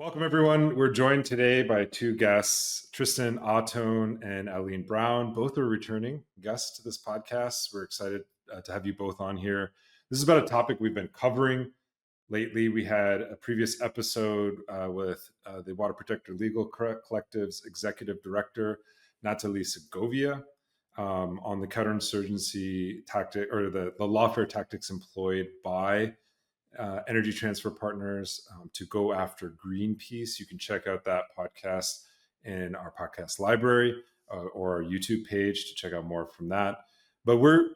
Welcome, everyone. We're joined today by two guests, Tristan Ahtone and Alleen Brown. Both are returning guests to this podcast. We're excited to have you both on here. This is about a topic we've been covering lately. We had a previous episode with the Water Protector Legal Collective's executive director, Nathalie Segovia, on the counterinsurgency tactic or the lawfare tactics employed by energy transfer partners to go after Greenpeace. You can check out that podcast in our podcast library or our YouTube page to check out more from that. But we're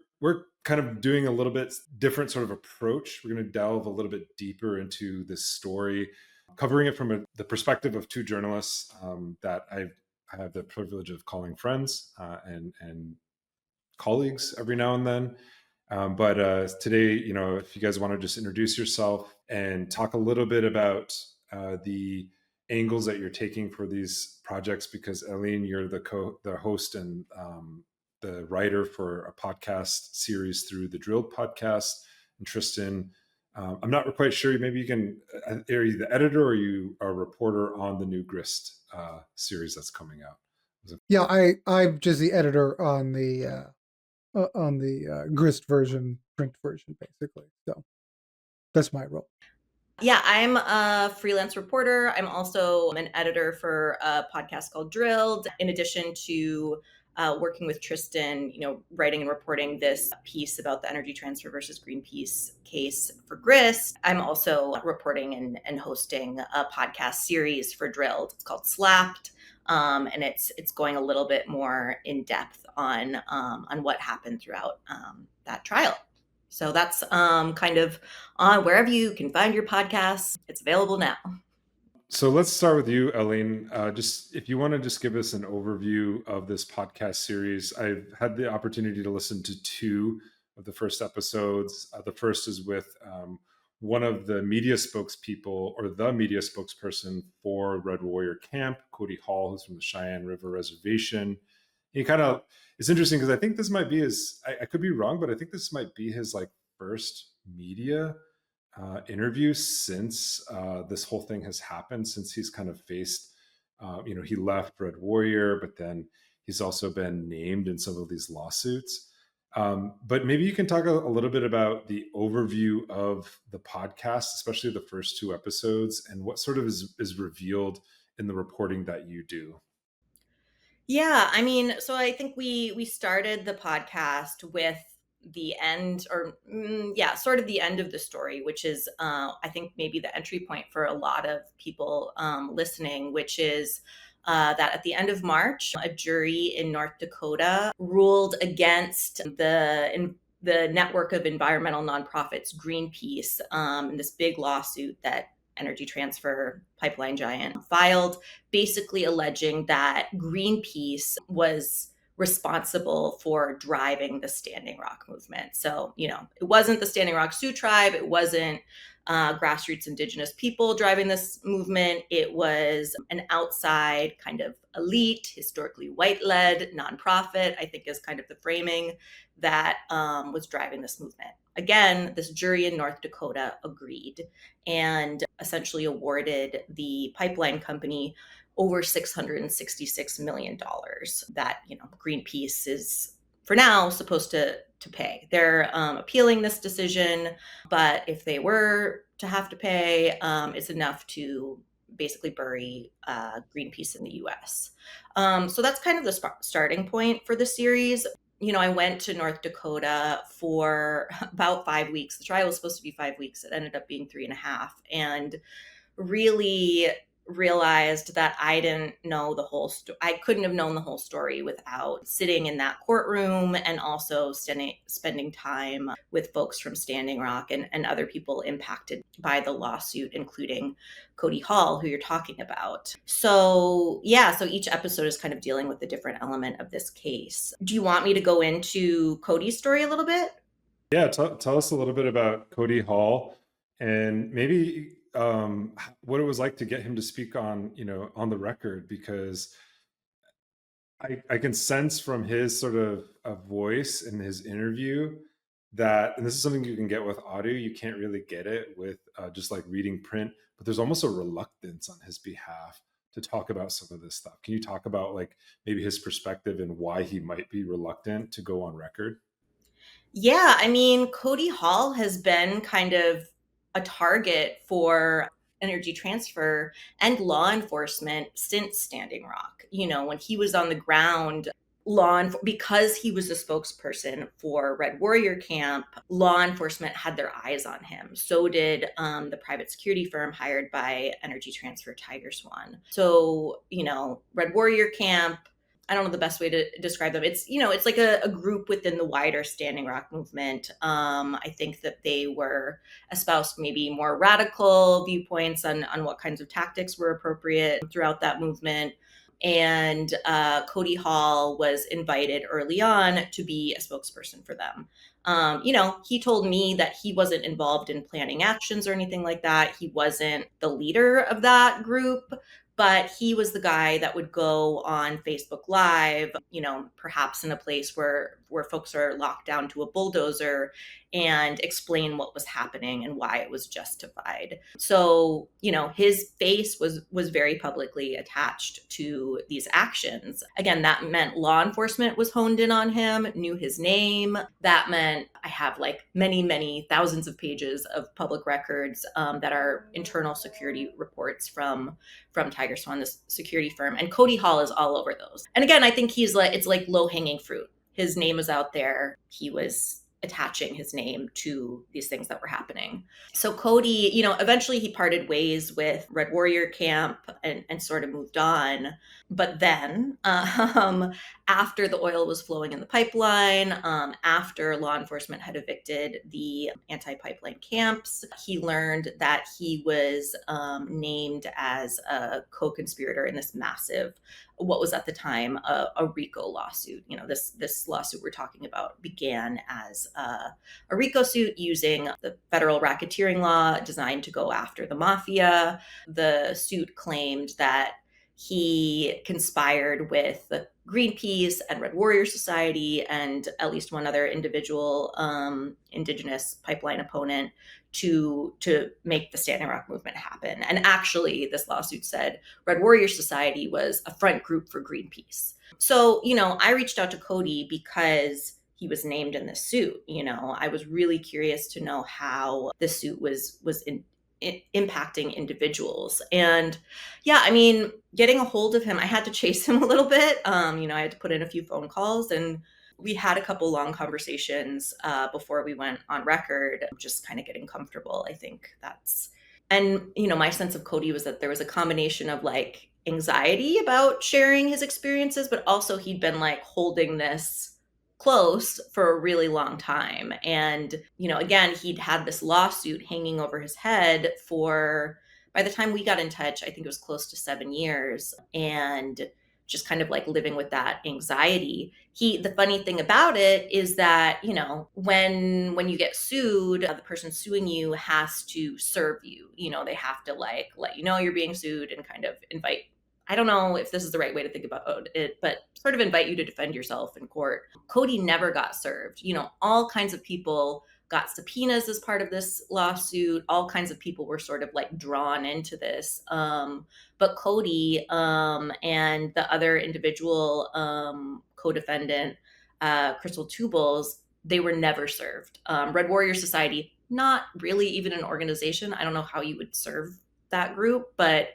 kind of doing a little bit different sort of approach. We're going to delve a little bit deeper into this story, covering it from the perspective of two journalists that I have the privilege of calling friends and colleagues every now and then. But today, if you guys want to just introduce yourself and talk a little bit about the angles that you're taking for these projects, because Alleen, you're the host and the writer for a podcast series through the Drilled Podcast, and Tristan, I'm not quite sure. Maybe you can. Are you the editor or are you a reporter on the new Grist series that's coming out? Yeah, I'm just the editor on the Grist version, print version, basically. So that's my role. Yeah, I'm a freelance reporter. I'm also an editor for a podcast called Drilled, in addition to working with Tristan, writing and reporting this piece about the energy transfer versus Greenpeace case for Grist. I'm also reporting and hosting a podcast series for Drilled. It's called SLAPP'd. And it's going a little bit more in depth on what happened throughout that trial. So that's kind of on wherever you can find your podcasts. It's available now. So let's start with you, Alleen. Just if you want to just give us an overview of this podcast series. I've had the opportunity to listen to two of the first episodes. The first is with one of the media spokespeople or the media spokesperson for Red Warrior Camp, Cody Hall, who's from the Cheyenne River Reservation. It's interesting because I think this might be I could be wrong, but I think this might be his first media interview since this whole thing has happened, since he's kind of faced, he left Red Warrior, but then he's also been named in some of these lawsuits. But maybe you can talk a little bit about the overview of the podcast, especially the first two episodes, and what sort of is revealed in the reporting that you do. Yeah, so I think we started the podcast with the end, or sort of the end of the story, which is I think maybe the entry point for a lot of people listening, which is that at the end of March, a jury in North Dakota ruled against the network of environmental nonprofits, Greenpeace, in this big lawsuit that Energy Transfer pipeline giant filed, basically alleging that Greenpeace was responsible for driving the Standing Rock movement. So, it wasn't the Standing Rock Sioux tribe. It wasn't grassroots Indigenous people driving this movement. It was an outside kind of elite, historically white-led nonprofit, I think is kind of the framing that was driving this movement. Again, this jury in North Dakota agreed and essentially awarded the pipeline company over $666 million that, Greenpeace is for now supposed to pay. They're appealing this decision, but if they were to have to pay, it's enough to basically bury Greenpeace in the US. So that's kind of the starting point for the series. I went to North Dakota for about 5 weeks. The trial was supposed to be 5 weeks. It ended up being 3.5. And really realized that I didn't know the whole story. I couldn't have known the whole story without sitting in that courtroom and also spending time with folks from Standing Rock and other people impacted by the lawsuit, including Cody Hall, who you're talking about. So each episode is kind of dealing with a different element of this case. Do you want me to go into Cody's story a little bit? Yeah, tell us a little bit about Cody Hall and maybe what it was like to get him to speak on the record, because I can sense from his sort of a voice in his interview that, and this is something you can get with audio, you can't really get it with just like reading print, but there's almost a reluctance on his behalf to talk about some of this stuff. Can you talk about like maybe his perspective and why he might be reluctant to go on record? Yeah, I mean, Cody Hall has been kind of a target for energy transfer and law enforcement since Standing Rock. You know, when he was on the ground, because he was a spokesperson for Red Warrior Camp, law enforcement had their eyes on him. So did the private security firm hired by Energy Transfer Tiger Swan. So, you know, Red Warrior Camp, I don't know the best way to describe them. It's, you know, it's like a group within the wider Standing Rock movement. I think that they were espoused maybe more radical viewpoints on what kinds of tactics were appropriate throughout that movement. And Cody Hall was invited early on to be a spokesperson for them. You know, he told me that he wasn't involved in planning actions or anything like that. He wasn't the leader of that group, but he was the guy that would go on Facebook Live, you know, perhaps in a place where folks are locked down to a bulldozer, and explain what was happening and why it was justified. So, you know, his face was very publicly attached to these actions. Again, that meant law enforcement was honed in on him, knew his name. That meant I have like many thousands of pages of public records that are internal security reports from Tiger Swan, this security firm. And Cody Hall is all over those. And again, I think it's like low hanging fruit. His name was out there. He was attaching his name to these things that were happening. So Cody, you know, eventually he parted ways with Red Warrior Camp and sort of moved on. But then after the oil was flowing in the pipeline, after law enforcement had evicted the anti-pipeline camps, he learned that he was named as a co-conspirator in this massive, what was at the time a RICO lawsuit. You know, this lawsuit we're talking about began as a RICO suit using the federal racketeering law designed to go after the mafia. The suit claimed that he conspired with Greenpeace and Red Warrior Society and at least one other individual Indigenous pipeline opponent to make the Standing Rock movement happen. And actually, this lawsuit said Red Warrior Society was a front group for Greenpeace. So, you know, I reached out to Cody because he was named in this suit. You know, I was really curious to know how this suit was impacting individuals. And yeah, I mean, getting a hold of him, I had to chase him a little bit. You know, I had to put in a few phone calls, and we had a couple long conversations before we went on record, just kind of getting comfortable. I think and you know, my sense of Cody was that there was a combination of like anxiety about sharing his experiences, but also he'd been like holding this close for a really long time. And, you know, again, he'd had this lawsuit hanging over his head for, by the time we got in touch, I think it was close to 7 years. And just kind of like living with that anxiety. The funny thing about it is that, you know, when you get sued, the person suing you has to serve you. You know, they have to like let you know you're being sued and kind of invite, I don't know if this is the right way to think about it, but sort of invite you to defend yourself in court. Cody never got served. You know, all kinds of people got subpoenas as part of this lawsuit. All kinds of people were sort of like drawn into this. But Cody and the other individual co-defendant, Crystal Tubles, they were never served. Red Warrior Society, not really even an organization. I don't know how you would serve that group, but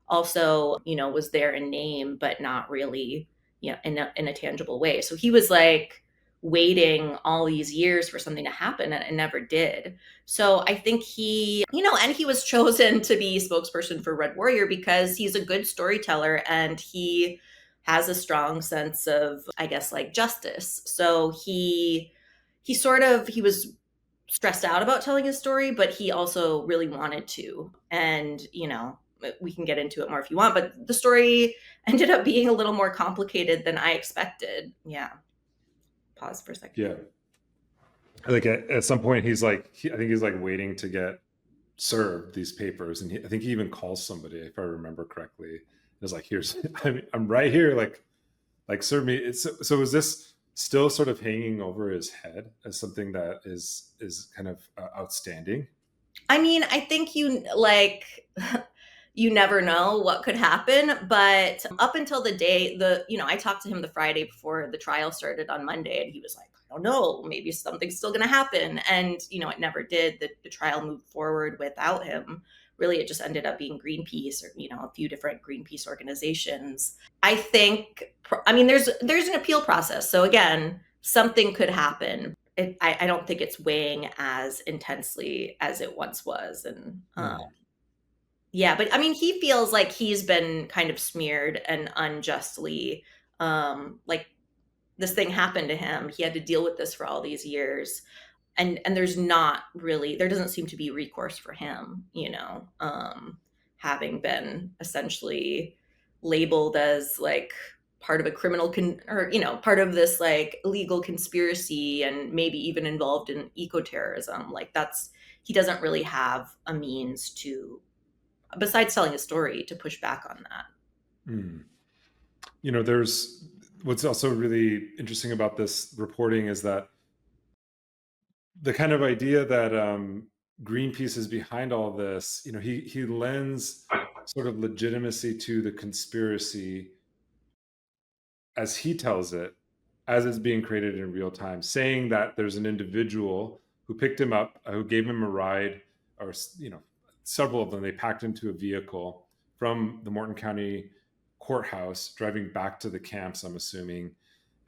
also, you know, was there in name, but not really, you know, in a tangible way. So he was like waiting all these years for something to happen, and it never did. So I think he, you know, and he was chosen to be spokesperson for Red Warrior because he's a good storyteller and he has a strong sense of, I guess, like justice. So he was stressed out about telling his story, but he also really wanted to. And, you know, we can get into it more if you want, but the story ended up being a little more complicated than I expected. Yeah. Pause for a second. Yeah. Like at some point he's like, I think he's like waiting to get served these papers. And I think he even calls somebody, if I remember correctly. It's like, here's, I'm right here. Like serve me. So was this still sort of hanging over his head as something that is kind of outstanding? I mean, I think you never know what could happen, but up until the day I talked to him the Friday before the trial started on Monday, and he was like, I don't know, maybe something's still going to happen. And, it never did. The trial moved forward without him. Really, it just ended up being Greenpeace or, a few different Greenpeace organizations. I think, there's an appeal process. So again, something could happen. I don't think it's weighing as intensely as it once was. And yeah, but he feels like he's been kind of smeared and unjustly, like this thing happened to him. He had to deal with this for all these years. And there doesn't seem to be recourse for him, having been essentially labeled as like part of a criminal part of this like illegal conspiracy and maybe even involved in eco-terrorism. Like he doesn't really have a means to, besides telling a story, to push back on that. There's what's also really interesting about this reporting is that the kind of idea that Greenpeace is behind all this, he lends sort of legitimacy to the conspiracy as he tells it, as it's being created in real time, saying that there's an individual who picked him up, who gave him a ride, or, several of them, they packed into a vehicle from the Morton County courthouse, driving back to the camps, I'm assuming.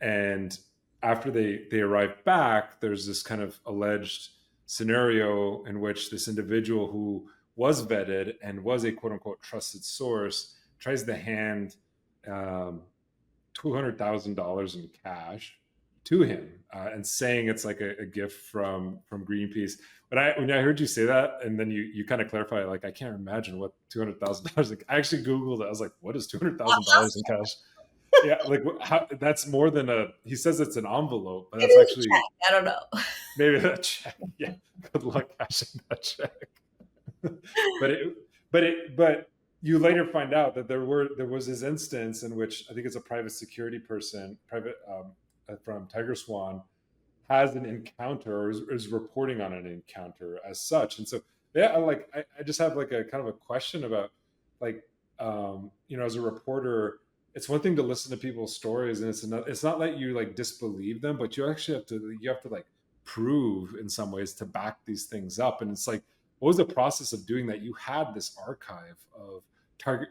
And after they arrive back, there's this kind of alleged scenario in which this individual who was vetted and was a quote unquote trusted source tries to hand $200,000 in cash to him and saying it's like a gift from Greenpeace. But when I heard you say that, and then you kind of clarify, like, I can't imagine what $200,000. I actually Googled it. I was like, what is $200,000 in cash? Yeah, like that's more than he sa's it's an envelope, but that's actually, I don't know. Maybe that check. Yeah, good luck cashing that check. but you later find out that there was this instance in which I think it's a private security person, from Tiger Swan, has an encounter or is reporting on an encounter as such. And so, yeah, I just have like a kind of a question about like, as a reporter, it's one thing to listen to people's stories, and it's not that you like disbelieve them, but you actually have to like prove in some ways to back these things up. And it's like, what was the process of doing that? You had this archive of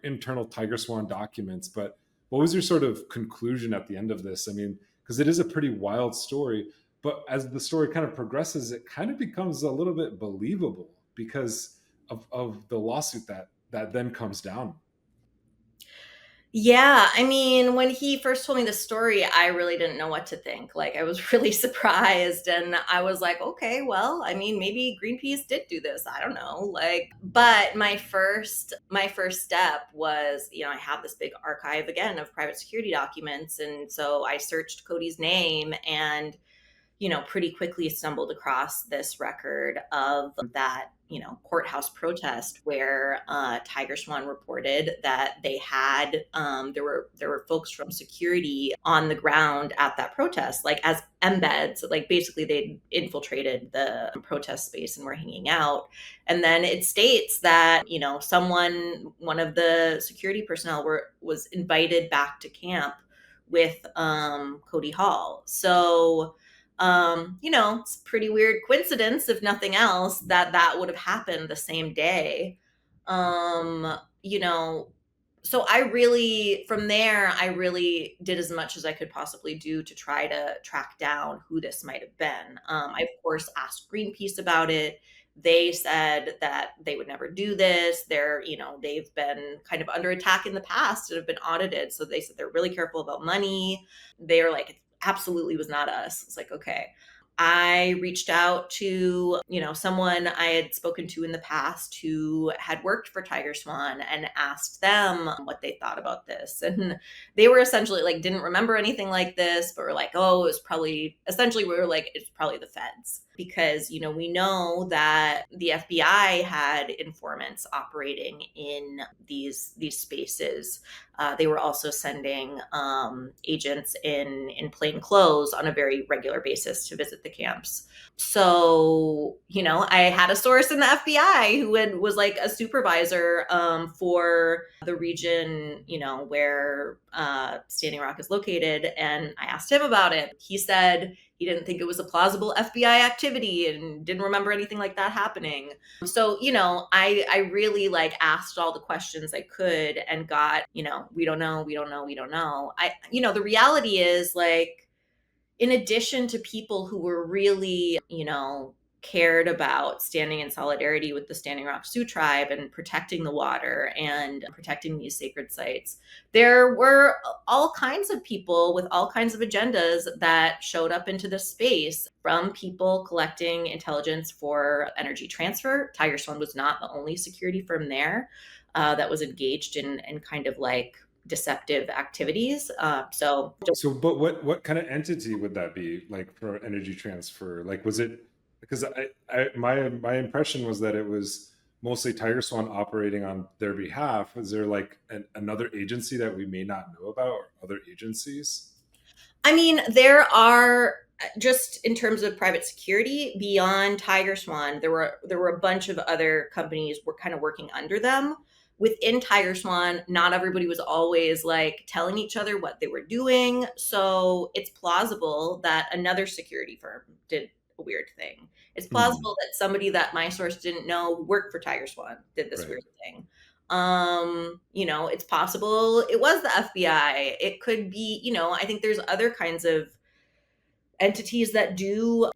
internal Tiger Swan documents, but what was your sort of conclusion at the end of this? I mean, because it is a pretty wild story, but as the story kind of progresses, it kind of becomes a little bit believable because of the lawsuit that then comes down. Yeah, when he first told me the story, I really didn't know what to think. Like, I was really surprised, and I was like, okay, well, maybe Greenpeace did do this. I don't know. Like, but my first step was, I have this big archive again of private security documents, and so I searched Cody's name and pretty quickly stumbled across this record of that, courthouse protest where Tiger Swan reported that they had, there were folks from security on the ground at that protest, like as embeds, like basically they infiltrated the protest space and were hanging out. And then it states that, one of the security personnel was invited back to camp with Cody Hall. So it's a pretty weird coincidence, if nothing else, that would have happened the same day. So from there, I really did as much as I could possibly do to try to track down who this might have been. I, of course, asked Greenpeace about it. They said that they would never do this. They've been kind of under attack in the past and have been audited. So they said they're really careful about money. They're like, it absolutely was not us. It's like, okay. I reached out to, someone I had spoken to in the past who had worked for Tiger Swan and asked them what they thought about this. And they were essentially like, didn't remember anything like this, but were like, oh, it was probably, essentially we were like, it's probably the feds. because, we know that the FBI had informants operating in these spaces. They were also sending agents in plain clothes on a very regular basis to visit the camps. So, I had a source in the FBI who was like a supervisor for the region, where Standing Rock is located. And I asked him about it. He said he didn't think it was a plausible FBI activity and didn't remember anything like that happening. So, I really like asked all the questions I could and got, we don't know. The reality is, like, in addition to people who were really, cared about standing in solidarity with the Standing Rock Sioux tribe and protecting the water and protecting these sacred sites, there were all kinds of people with all kinds of agendas that showed up into this space, from people collecting intelligence for energy transfer. Tiger Swan was not the only security firm there that was engaged in kind of like deceptive activities. But what kind of entity would that be, like, for energy transfer? Like, was it, because my impression was that it was mostly Tiger Swan operating on their behalf. Was there like another agency that we may not know about, or other agencies? I mean, there are, just in terms of private security beyond Tiger Swan, there were a bunch of other companies were kind of working under them. Within Tiger Swan, not everybody was always like telling each other what they were doing. So it's plausible that another security firm did a weird thing. It's plausible that somebody that my source didn't know worked for Tiger Swan did this weird thing. It's possible it was the FBI. It could be, I think there's other kinds of entities that do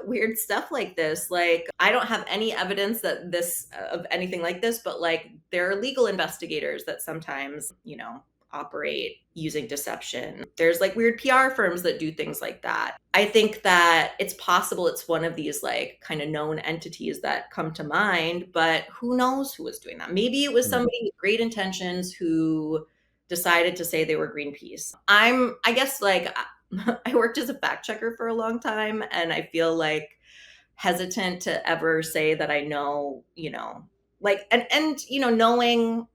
weird stuff like this. Like, I don't have any evidence that of anything like this, but like, there are legal investigators that sometimes, operate using deception. There's like weird PR firms that do things like that. I think that it's possible it's one of these like kind of known entities that come to mind, but who knows who was doing that? Maybe it was somebody with great intentions who decided to say they were Greenpeace. I guess like I worked as a fact checker for a long time, and I feel like hesitant to ever say that I know, like, and knowing,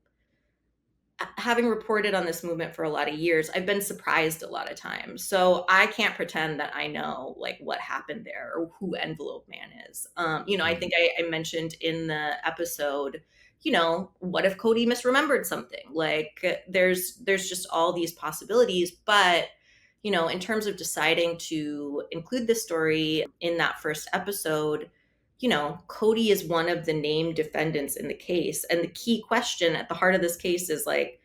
having reported on this movement for a lot of years, I've been surprised a lot of times. So I can't pretend that I know like what happened there or who Envelope Man is. I think I mentioned in the episode, what if Cody misremembered something? Like, there's just all these possibilities, but in terms of deciding to include this story in that first episode, Cody is one of the named defendants in the case. And the key question at the heart of this case is like,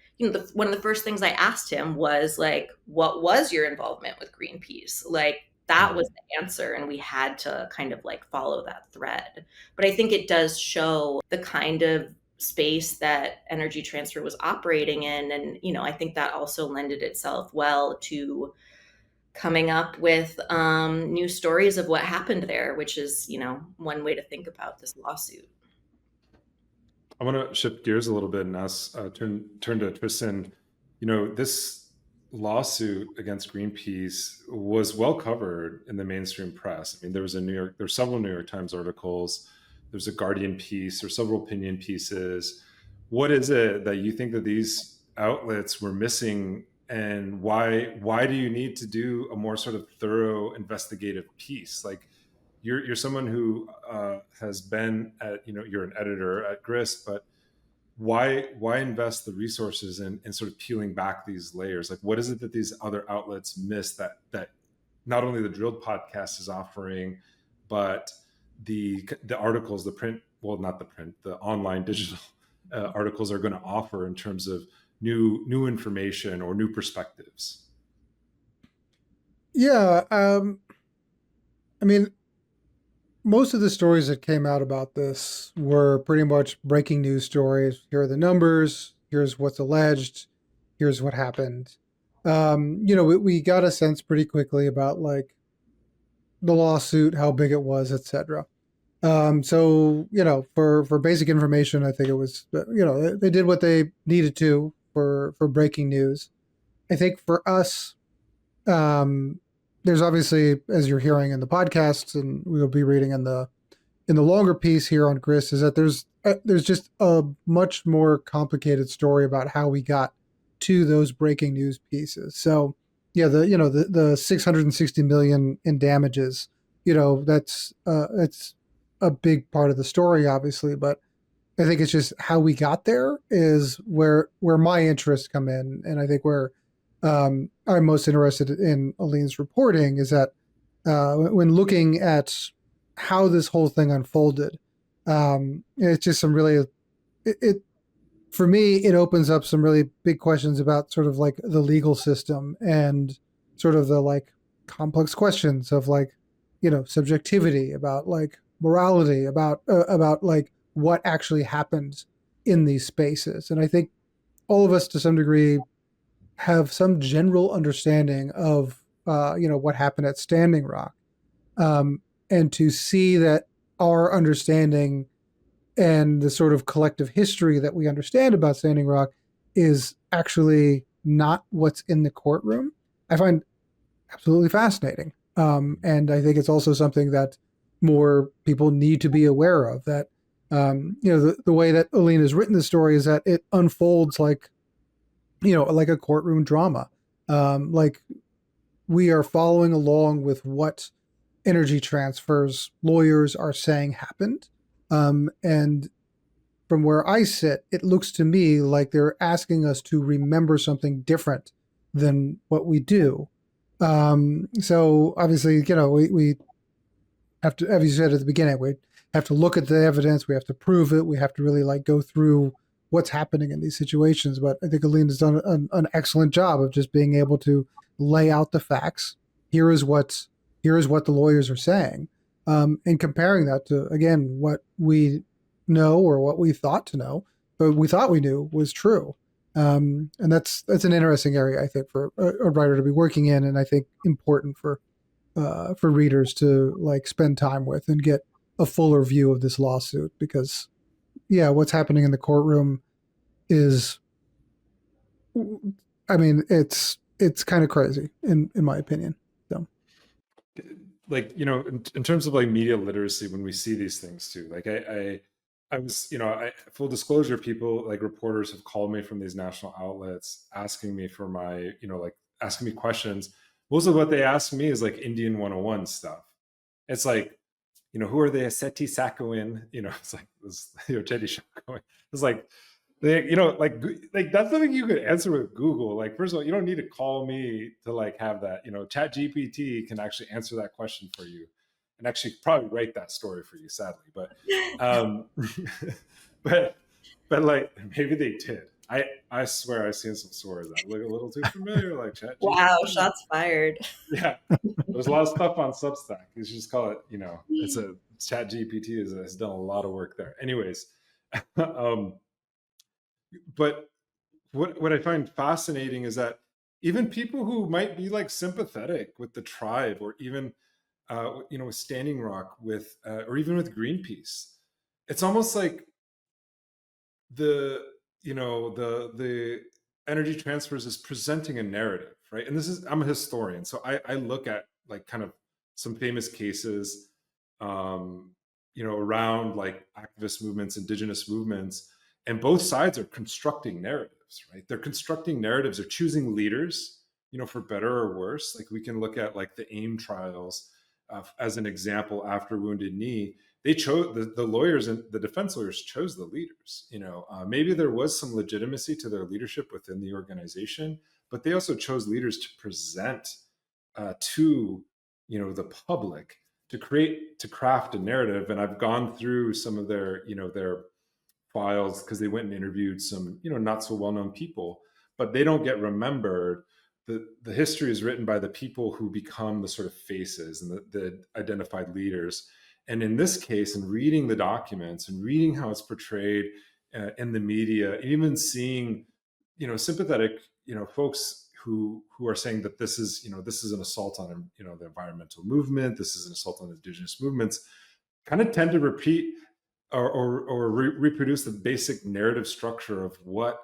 one of the first things I asked him was like, what was your involvement with Greenpeace? Like, that was the answer. And we had to kind of like follow that thread. But I think it does show the kind of space that energy transfer was operating in. And, I think that also lended itself well to coming up with new stories of what happened there, which is, one way to think about this lawsuit. I want to shift gears a little bit and ask, turn to Tristan. This lawsuit against Greenpeace was well covered in the mainstream press. I mean, there's several New York Times articles, there's a Guardian piece, there's several opinion pieces. What is it that you think that these outlets were missing, and why do you need to do a more sort of thorough investigative piece? Like, you're someone who has been at, you're an editor at Grist, but why invest the resources in sort of peeling back these layers? Like, what is it that these other outlets miss that not only the Drilled podcast is offering, but the articles, the print, well, not the print, the online digital articles are going to offer in terms of new information or new perspectives? Yeah. I mean, most of the stories that came out about this were pretty much breaking news stories. Here are the numbers. Here's what's alleged. Here's what happened. We got a sense pretty quickly about like the lawsuit, how big it was, etc. So, for basic information, I think it was, they did what they needed to for breaking news. I think for us, there's obviously, as you're hearing in the podcast, and we'll be reading in the longer piece here on Grist, is that there's just a much more complicated story about how we got to those breaking news pieces. So yeah, the 660 million in damages, that's it's a big part of the story, obviously, but I think it's just how we got there is where my interests come in, and I think where I'm most interested in Aleen's reporting is that when looking at how this whole thing unfolded, it's just some really it for me it opens up some really big questions about sort of like the legal system and sort of the like complex questions of like subjectivity, about like morality, about like what actually happened in these spaces. And I think all of us to some degree have some general understanding of what happened at Standing Rock, and to see that our understanding and the sort of collective history that we understand about Standing Rock is actually not what's in the courtroom, I find absolutely fascinating. And I think it's also something that more people need to be aware of, that the way that Alleen has written the story is that it unfolds like like a courtroom drama. Like we are following along with what Energy Transfer's lawyers are saying happened. And from where I sit, it looks to me like they're asking us to remember something different than what we do. So obviously, we have to, as you said at the beginning, we have to look at the evidence, we have to prove it, we have to really like go through what's happening in these situations. But I think Alleen has done an excellent job of just being able to lay out the facts. Here is what the lawyers are saying, and comparing that to, again, what we know or what we thought to know, but we thought we knew was true. And that's an interesting area, I think, for a writer to be working in, and I think important for readers to like spend time with and get a fuller view of this lawsuit, because what's happening in the courtroom is, I mean, it's kind of crazy in my opinion. So, like, in terms of like media literacy, when we see these things too, like I was, full disclosure, people like reporters have called me from these national outlets asking me for my, like asking me questions. Most of what they ask me is like Indian 101 stuff. It's like, who are the Aseti Sakowin? It's like this, Chetty Shakowin. It's like, like that's something you could answer with Google. Like, first of all, you don't need to call me to like have that. Chat GPT can actually answer that question for you, and actually probably write that story for you, sadly. But, but like maybe they did. I swear I've seen some stories that look a little too familiar, like Chat. Wow, shots fired. Yeah, there's a lot of stuff on Substack. You should just call it. It's a Chat GPT has done a lot of work there. Anyways, but what I find fascinating is that even people who might be like sympathetic with the tribe, or even with Standing Rock, with or even with Greenpeace, it's almost like the Energy Transfers is presenting a narrative, right? And I'm a historian, so I look at like kind of some famous cases, around like activist movements, indigenous movements, and both sides are constructing narratives, right? They're constructing narratives, they're choosing leaders, for better or worse. Like we can look at like the AIM trials as an example. After Wounded Knee, they chose the lawyers, and the defense lawyers chose the leaders. Maybe there was some legitimacy to their leadership within the organization, but they also chose leaders to present to the public, to craft a narrative. And I've gone through some of their files, because they went and interviewed some not so well-known people, but they don't get remembered. The history is written by the people who become the sort of faces and the identified leaders. And in this case, in reading the documents and reading how it's portrayed in the media, even seeing sympathetic folks who are saying that this is an assault on the environmental movement, this is an assault on indigenous movements, kind of tend to repeat or reproduce the basic narrative structure of what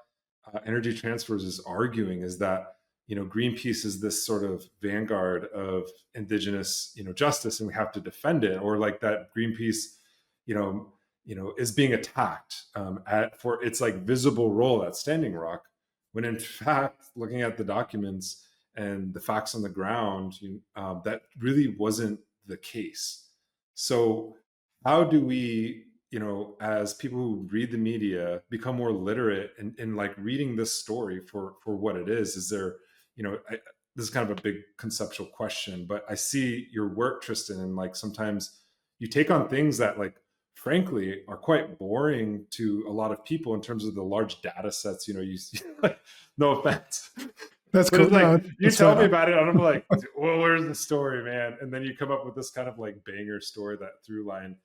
Energy Transfers is arguing, is that Greenpeace is this sort of vanguard of Indigenous, justice, and we have to defend it, or like that Greenpeace, is being attacked for its like visible role at Standing Rock, when in fact, looking at the documents and the facts on the ground, that really wasn't the case. So how do we, as people who read the media, become more literate in like reading this story for what it is? Is there, this is kind of a big conceptual question, but I see your work, Tristan, and like sometimes you take on things that like frankly are quite boring to a lot of people in terms of the large data sets, you see, like, no offense. That's but cool. It's like, No, you tell me about it and I'm like, well, where's the story, man? And then you come up with this kind of like banger story, that through line,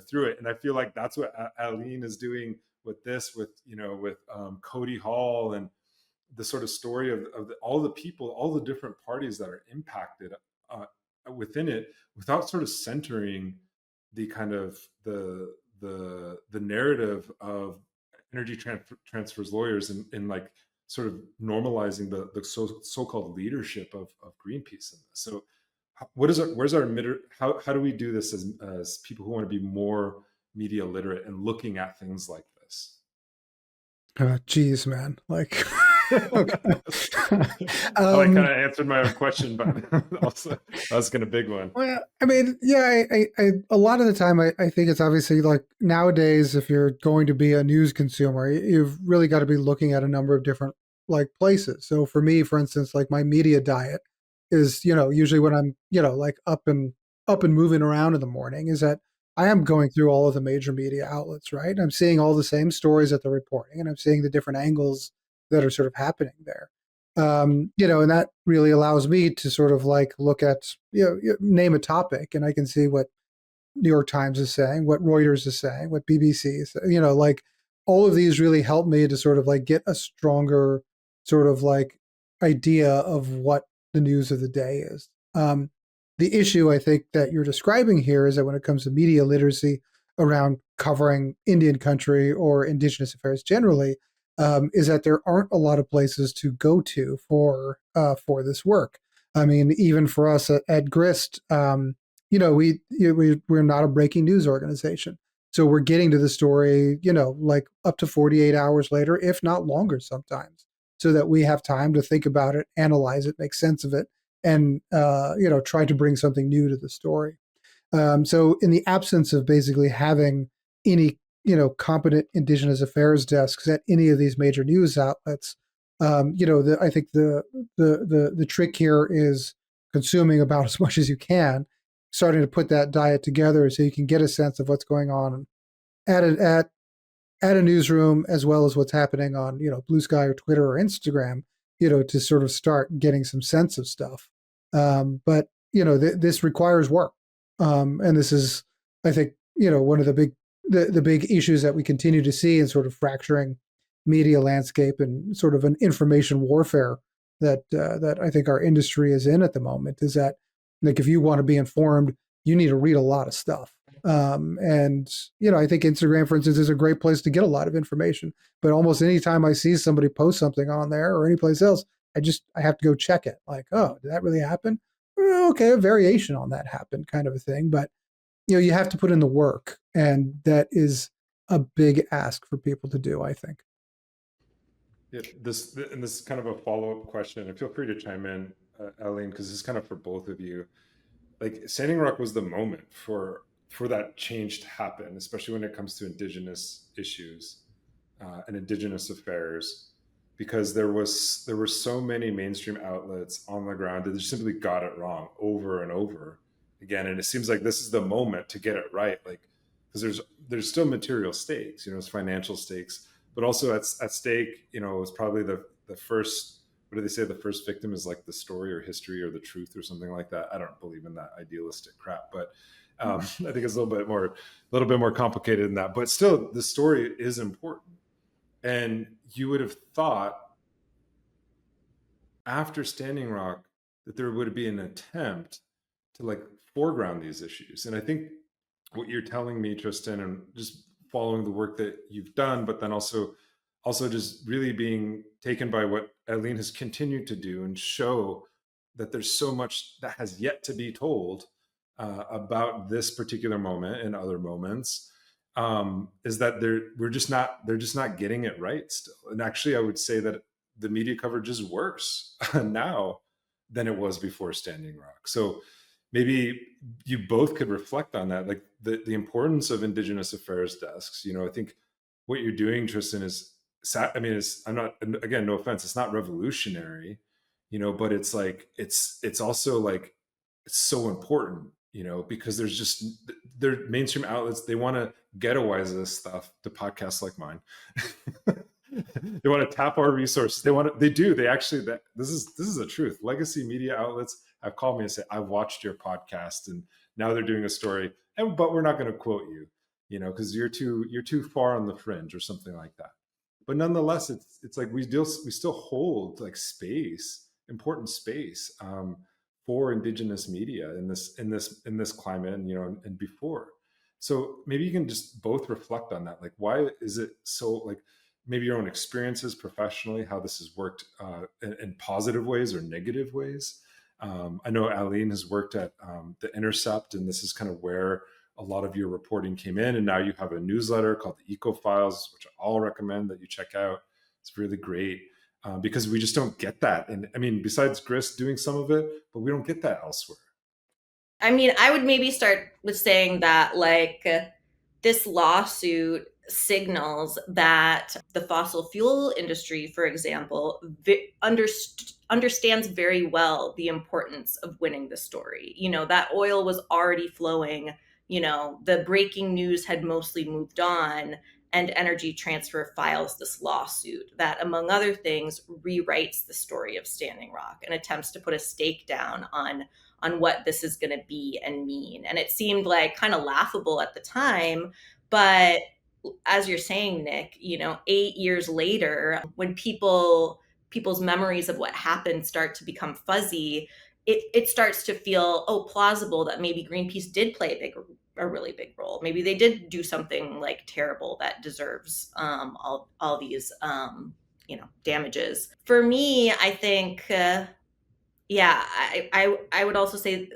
through it. And I feel like that's what Alleen is doing with this, with Cody Hall, and the sort of story of all the people, all the different parties that are impacted within it, without sort of centering the kind of the narrative of energy transfers lawyers, and like sort of normalizing the so-called leadership of Greenpeace in this. So where's our how do we do this as people who want to be more media literate and looking at things like this? Geez, man. Like, okay. I like kind of answered my own question, but also that was kind of big one. Well, I mean, yeah, I a lot of the time, I think it's obviously like nowadays, if you're going to be a news consumer, you've really got to be looking at a number of different like places. So for me, for instance, like my media diet is, usually when I'm, like up and moving around in the morning, is that I am going through all of the major media outlets, right? I'm seeing all the same stories that they're reporting, and I'm seeing the different angles that are sort of happening there. And that really allows me to sort of like look at, name a topic, and I can see what New York Times is saying, what Reuters is saying, what BBC is, like all of these really help me to sort of like get a stronger sort of like idea of what the news of the day is. The issue I think that you're describing here is that when it comes to media literacy around covering Indian country or Indigenous affairs generally, is that there aren't a lot of places to go to for this work. I mean, even for us at Grist, we're not a breaking news organization, so we're getting to the story, like up to 48 hours later, if not longer sometimes, so that we have time to think about it, analyze it, make sense of it, and try to bring something new to the story. So in the absence of basically having any competent Indigenous affairs desks at any of these major news outlets, I think the trick here is consuming about as much as you can, starting to put that diet together so you can get a sense of what's going on at a newsroom, as well as what's happening on Blue Sky or Twitter or Instagram, to sort of start getting some sense of stuff. But this requires work, and this is, I think, one of the big issues that we continue to see in sort of fracturing media landscape and sort of an information warfare that I think our industry is in at the moment, is that like if you want to be informed, you need to read a lot of stuff. And I think Instagram, for instance, is a great place to get a lot of information. But almost any time I see somebody post something on there or any place else, I have to go check it. Like, oh, did that really happen? Okay, a variation on that happened, kind of a thing. But you have to put in the work, and that is a big ask for people to do, I think. Yeah, this is kind of a follow-up question, and feel free to chime in, Alleen, because this is kind of for both of you. Like Standing Rock was the moment for that change to happen, especially when it comes to Indigenous issues and Indigenous affairs, because there were so many mainstream outlets on the ground that just simply got it wrong over and over again. And it seems like this is the moment to get it right, like because there's still material stakes, it's financial stakes, but also at stake, it's probably the first. What do they say? The first victim is like the story or history or the truth or something like that. I don't believe in that idealistic crap, but I think it's a little bit more complicated than that. But still, the story is important. And you would have thought after Standing Rock that there would be an attempt to like foreground these issues. And I think what you're telling me, Tristan, and just following the work that you've done, but then also also just really being taken by what Alleen has continued to do and show that there's so much that has yet to be told about this particular moment and other moments. Is that they're just not getting it right still. And actually, I would say that the media coverage is worse now than it was before Standing Rock. So maybe you both could reflect on that, like the importance of Indigenous affairs desks. You know, I think what you're doing, Tristan, is, I mean, I'm not, again, no offense, it's not revolutionary, you know, but it's like, it's also like, it's so important, you know, because they're mainstream outlets, they want to ghettoize this stuff to podcasts like mine. They want to tap our resources. They actually, this is the truth. Legacy media outlets have called me and said, I watched your podcast, and now they're doing a story, but we're not going to quote you, you know, because you're too far on the fringe or something like that. But nonetheless, it's like we still hold like important space for Indigenous media in this climate, and, you know, and before. So maybe you can just both reflect on that. Like, why is it so, like, maybe your own experiences professionally, how this has worked in positive ways or negative ways. I know Alleen has worked at The Intercept, and this is kind of where a lot of your reporting came in. And now you have a newsletter called the Eco Files, which I'll recommend that you check out. It's really great because we just don't get that. And I mean, besides Grist doing some of it, but we don't get that elsewhere. I mean, I would maybe start with saying that, like, this lawsuit signals that the fossil fuel industry, for example, understands very well the importance of winning the story. You know, that oil was already flowing, you know, the breaking news had mostly moved on, and Energy Transfer files this lawsuit that, among other things, rewrites the story of Standing Rock and attempts to put a stake down on what this is going to be and mean. And it seemed like kind of laughable at the time, but as you're saying, Nick, you know, 8 years later, when people's memories of what happened start to become fuzzy, it starts to feel, plausible that maybe Greenpeace did play a really big role. Maybe they did do something like terrible that deserves all these damages. For me, I think, I would also say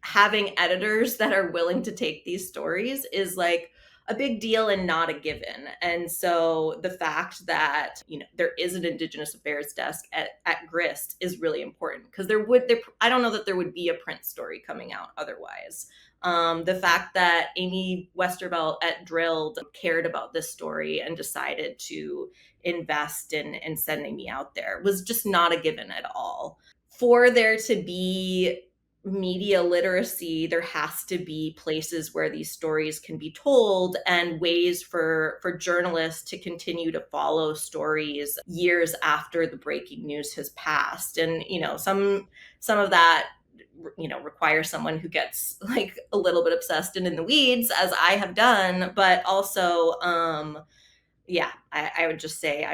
having editors that are willing to take these stories is like a big deal and not a given. And so the fact that, you know, there is an Indigenous affairs desk at Grist is really important, because I don't know that there would be a print story coming out otherwise. The fact that Amy Westervelt at Drilled cared about this story and decided to invest in sending me out there was just not a given at all. For there to be media literacy, there has to be places where these stories can be told, and ways for journalists to continue to follow stories years after the breaking news has passed. And, you know, some of that, you know, requires someone who gets like a little bit obsessed and in the weeds, as I have done, but also I would just say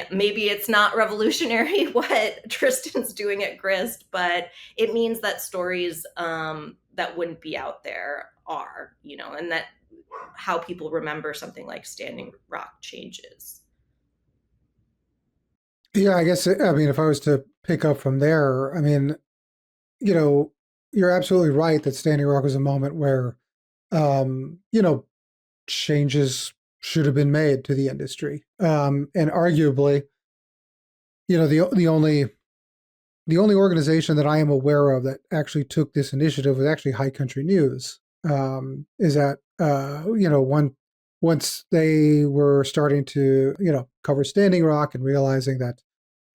maybe it's not revolutionary what Tristan's doing at Grist, but it means that stories that wouldn't be out there are, you know, and that how people remember something like Standing Rock changes. Yeah, I guess, I mean, if I was to pick up from there, I mean, you know, you're absolutely right that Standing Rock was a moment where, you know, changes should have been made to the industry. And arguably, you know, the only organization that I am aware of that actually took this initiative was actually High Country News. Is that, you know, once they were starting to, you know, cover Standing Rock and realizing that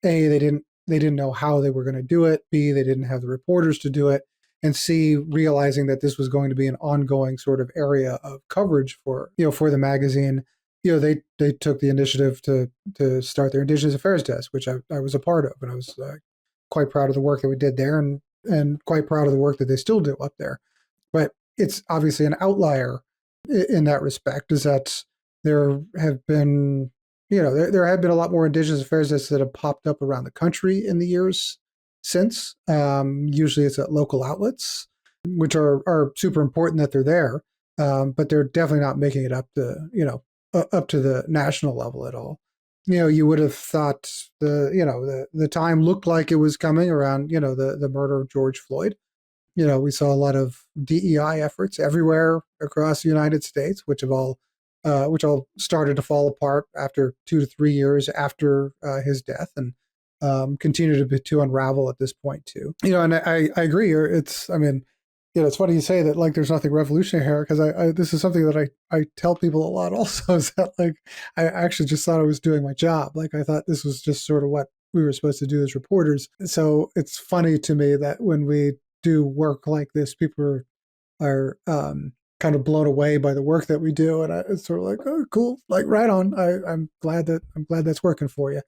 A, they didn't know how they were going to do it, B, they didn't have the reporters to do it, and C, realizing that this was going to be an ongoing sort of area of coverage for, you know, for the magazine, you know, they took the initiative to start their Indigenous Affairs Desk, which I was a part of, and I was quite proud of the work that we did there, and quite proud of the work that they still do up there. But it's obviously an outlier in that respect, is that there have been, you know, there have been a lot more Indigenous affairs desks that have popped up around the country in the years since. Usually it's at local outlets, which are super important that they're there, but they're definitely not making it up to, you know, up to the national level at all. You would have thought the time looked like it was coming around, the murder of George Floyd. We saw a lot of DEI efforts everywhere across the United States, which all started to fall apart after 2 to 3 years after his death, and continue to unravel at this point too. And I agree. It's funny you say that, like, there's nothing revolutionary here, because this is something that I tell people a lot also, is that, like, I actually just thought I was doing my job. Like, I thought this was just sort of what we were supposed to do as reporters. So it's funny to me that when we do work like this, people are kind of blown away by the work that we do. And it's sort of like, oh, cool, like, right on. I'm glad that's working for you.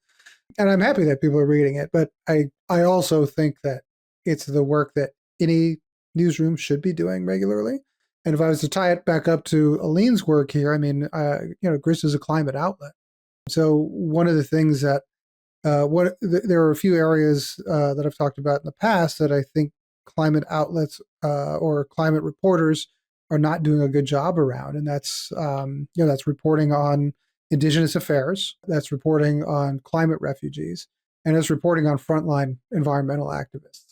And I'm happy that people are reading it. But I also think that it's the work that any newsroom should be doing regularly. And if I was to tie it back up to Aleen's work here, Grist is a climate outlet. So one of the things that there are a few areas that I've talked about in the past that I think climate outlets or climate reporters are not doing a good job around, and that's that's reporting on Indigenous affairs, that's reporting on climate refugees, and it's reporting on frontline environmental activists.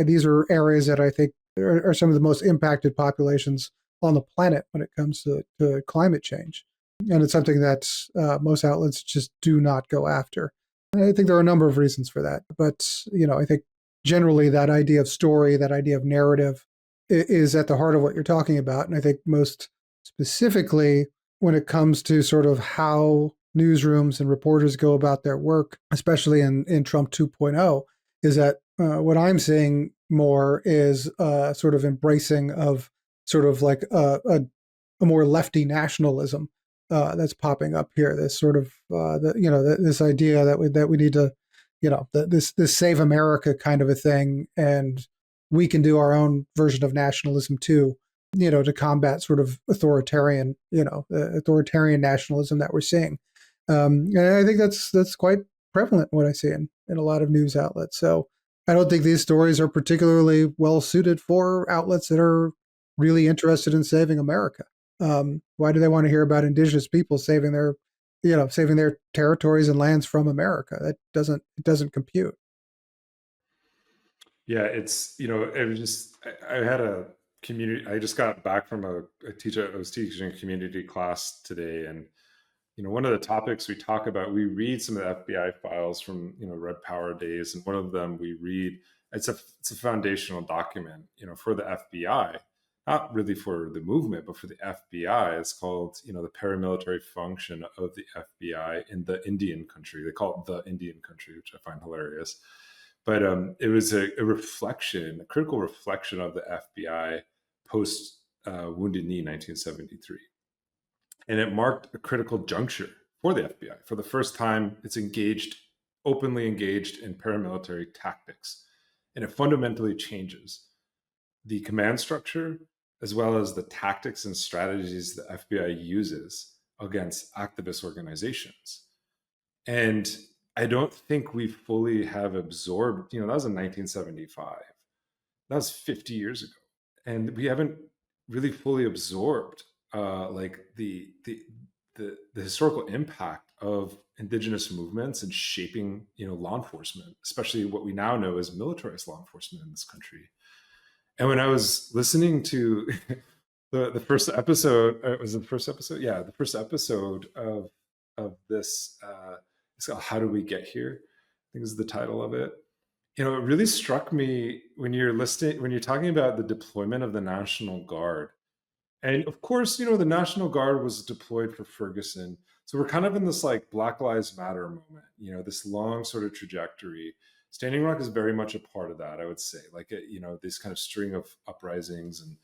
These are areas that I think are some of the most impacted populations on the planet when it comes to climate change. And it's something that most outlets just do not go after. And I think there are a number of reasons for that. But, I think generally that idea of story, that idea of narrative is at the heart of what you're talking about. And I think most specifically when it comes to sort of how newsrooms and reporters go about their work, especially in Trump 2.0, is that what I'm seeing more is sort of embracing of sort of like a more lefty nationalism that's popping up here. This sort of this idea that we need to, this Save America kind of a thing, and we can do our own version of nationalism too, to combat sort of authoritarian nationalism that we're seeing. And I think that's quite prevalent what I see in a lot of news outlets. So I don't think these stories are particularly well suited for outlets that are really interested in saving America. Why do they want to hear about Indigenous people saving their territories and lands from America? That doesn't compute. Yeah, it's, I had a community, I just got back from I was teaching a community class today, and one of the topics we talk about, we read some of the FBI files from Red Power days, and one of them we read, it's a foundational document for the FBI, not really for the movement, but for the FBI. It's called the paramilitary function of the FBI in the Indian country. They call it the Indian country, which I find hilarious. But it was a critical reflection of the FBI post Wounded Knee 1973. And it marked a critical juncture for the FBI. For the first time, it's openly engaged in paramilitary tactics. And it fundamentally changes the command structure as well as the tactics and strategies the FBI uses against activist organizations. And I don't think we fully have absorbed, that was in 1975. That was 50 years ago. And we haven't really fully absorbed like the historical impact of Indigenous movements and shaping, law enforcement, especially what we now know as militarized law enforcement in this country. And when I was listening to the first episode, the first episode of this, it's called "How Do We Get Here?" I think is the title of it. It really struck me when you're talking about the deployment of the National Guard. And of course, the National Guard was deployed for Ferguson. So we're kind of in this like Black Lives Matter moment, this long sort of trajectory. Standing Rock is very much a part of that, I would say, like, this kind of string of uprisings and,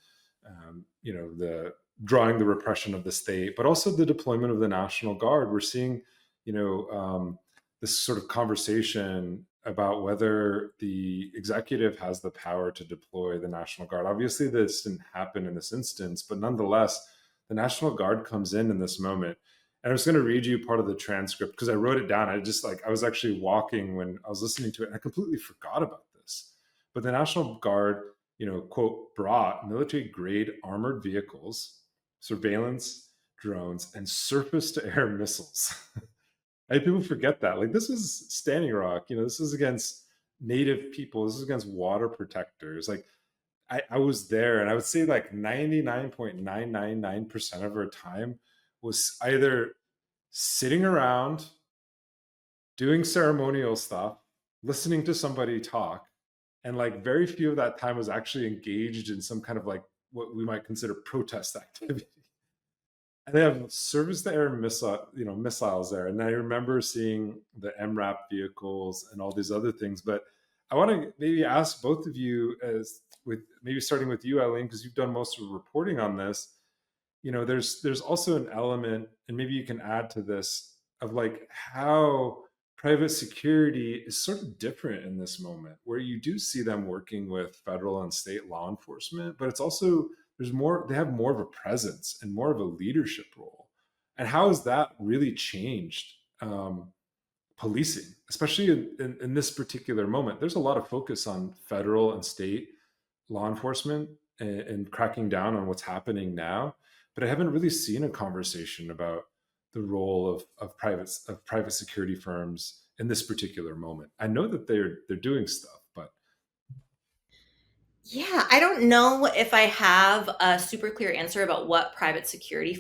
the drawing the repression of the state, but also the deployment of the National Guard. We're seeing, this sort of conversation about whether the executive has the power to deploy the National Guard. Obviously, this didn't happen in this instance, but nonetheless, the National Guard comes in this moment. And I was going to read you part of the transcript because I wrote it down. I was actually walking when I was listening to it, and I completely forgot about this. But the National Guard, quote, brought military-grade armored vehicles, surveillance, drones and surface-to-air missiles. And people forget that. Like, this is Standing Rock. This is against native people. This is against water protectors. Like, I was there, and I would say like 99.999% of our time was either sitting around doing ceremonial stuff, listening to somebody talk, and like very few of that time was actually engaged in some kind of like what we might consider protest activity. And they have surface-to-air missiles there. And I remember seeing the MRAP vehicles and all these other things. But I want to maybe ask both of you, maybe starting with you, Alleen, because you've done most of the reporting on this. There's also an element, and maybe you can add to this, of like how private security is sort of different in this moment, where you do see them working with federal and state law enforcement, but it's also they have more of a presence and more of a leadership role. And how has that really changed policing, especially in this particular moment? There's a lot of focus on federal and state law enforcement and cracking down on what's happening now, but I haven't really seen a conversation about the role of private security firms in this particular moment. I know that they're doing stuff, but yeah, I don't know if I have a super clear answer about how private security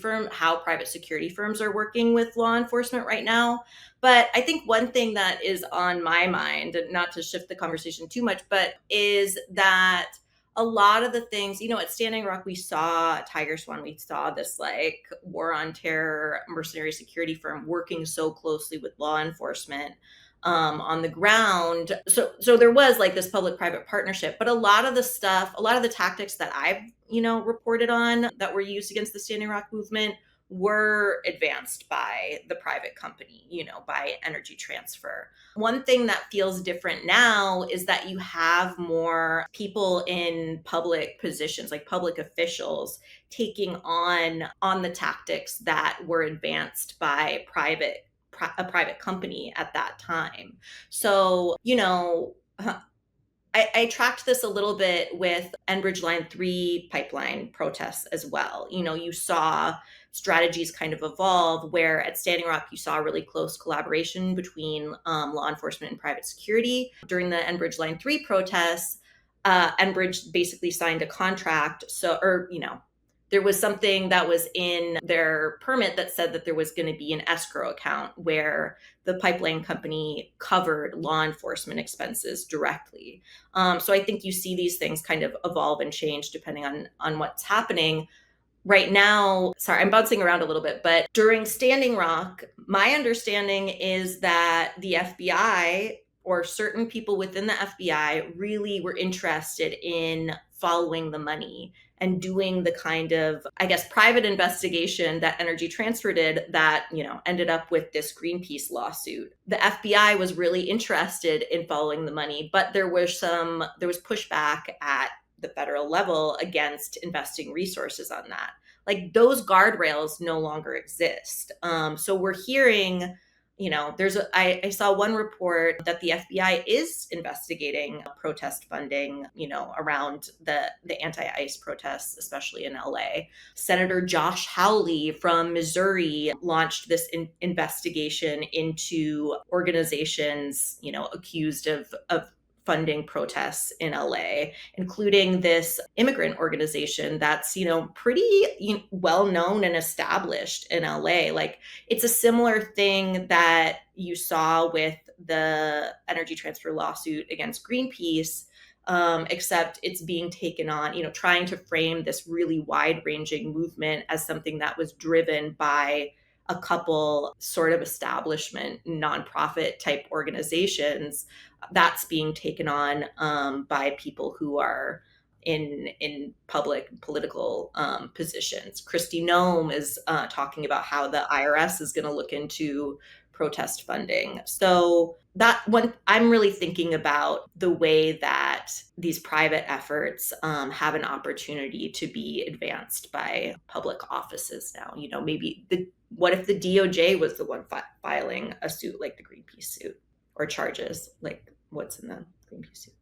firms are working with law enforcement right now. But I think one thing that is on my mind, and not to shift the conversation too much, but is that a lot of the things, at Standing Rock, we saw Tiger Swan, we saw this like war on terror mercenary security firm working so closely with law enforcement on the ground. So there was like this public-private partnership, but a lot of the tactics that I've, reported on that were used against the Standing Rock movement were advanced by the private company, by Energy Transfer. One thing that feels different now is that you have more people in public positions, like public officials, taking on the tactics that were advanced by a private company at that time. So, I tracked this a little bit with Enbridge Line 3 pipeline protests as well. You saw strategies kind of evolve where at Standing Rock, you saw a really close collaboration between law enforcement and private security. During the Enbridge Line 3 protests, Enbridge basically signed a contract. There was something that was in their permit that said that there was going to be an escrow account where the pipeline company covered law enforcement expenses directly. So I think you see these things kind of evolve and change depending on what's happening. Right now, sorry, I'm bouncing around a little bit, but during Standing Rock, my understanding is that the FBI or certain people within the FBI really were interested in following the money and doing the kind of, I guess, private investigation that Energy Transfer did that, ended up with this Greenpeace lawsuit. The FBI was really interested in following the money, but there was pushback at the federal level against investing resources on that. Like, those guardrails no longer exist. So we're hearing, I saw one report that the FBI is investigating protest funding, around the anti-ICE protests, especially in LA. Senator Josh Hawley from Missouri launched this investigation into organizations, accused of funding protests in LA, including this immigrant organization that's, pretty well known and established in LA. Like, it's a similar thing that you saw with the Energy Transfer lawsuit against Greenpeace, except it's being taken on, trying to frame this really wide-ranging movement as something that was driven by a couple sort of establishment nonprofit type organizations. That's being taken on by people who are in public political positions. Kristi Noem is talking about how the IRS is going to look into protest funding. So that one, I'm really thinking about the way that these private efforts have an opportunity to be advanced by public offices now. Maybe what if the DOJ was the one filing a suit like the Greenpeace suit, or charges like what's in the Greenpeace suit?